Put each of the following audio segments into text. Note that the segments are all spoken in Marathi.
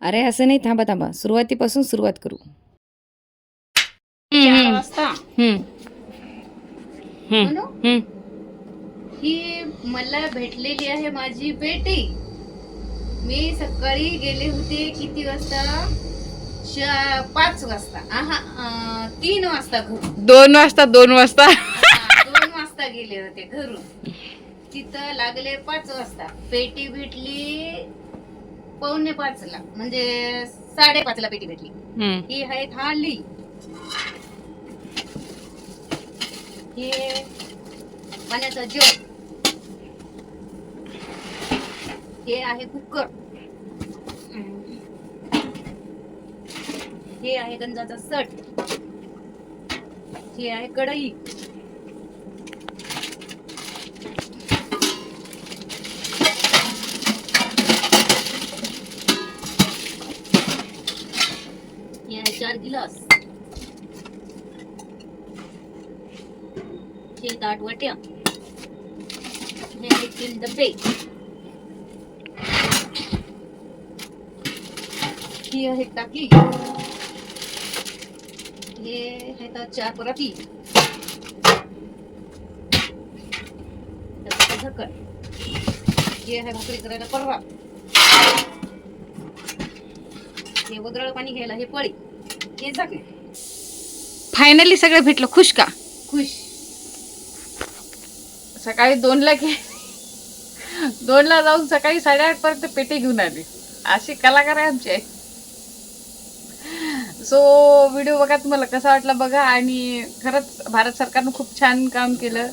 अरे असं नाही, थांबा थांबा, सुरुवातीपासून सुरुवात करू. 4 वाजता म्हणू हम्म. ही मला भेटलेली आहे माझी पेटी. मी सकाळी गेले होते किती वाजता? 5 वाजता. 3 वाजता घरून. 2 वाजता 2 वाजता 2 वाजता गेले होते घरून. तिथं लागले 5 वाजता. पेटी भेटली 4:45 ला, म्हणजे 5:30 ला पेटी भेटली. ही आहे थाली. हे पाण्याचा जग. हे आहे कुकर. हे आहे गंजाचा सट. हे आहे कढई. हे आहे 4 गिलास. हे 8 वाट्या. हे आहे 3 डबे. ही आहे टाकी. हे आहेत 4 पराती. त्याचं झाकण. हे आहे भाकरी करायला पर्रा. हे वगळं पाणी घ्यायला हे पळी. हे झाकण. फायनली सगळं भेटलं. खुश का? खुश. सकाळी 2ला जाऊन सकाळी 8:30 पर्यंत पेटी घेऊन आली. अशी कलाकार आहे आमची आई. सो व्हिडिओ बघा, तुम्हाला कसा वाटला बघा. आणि खरंच भारत सरकारनं खूप छान काम केलं.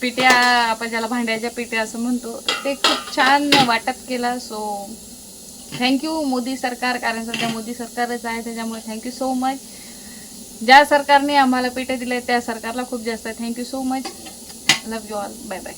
पेट्या, आपण ज्याला भांड्याच्या पेट्या असं म्हणतो, ते खूप छान वाटप केलं. सो थँक्यू मोदी सरकार, कारण सध्या मोदी सरकारच आहे, त्याच्यामुळे थँक्यू सो मच. ज्या सरकारने आम्हाला पेट्या दिल्या त्या सरकारला खूप जास्त thank you so much. Love you all. Bye bye.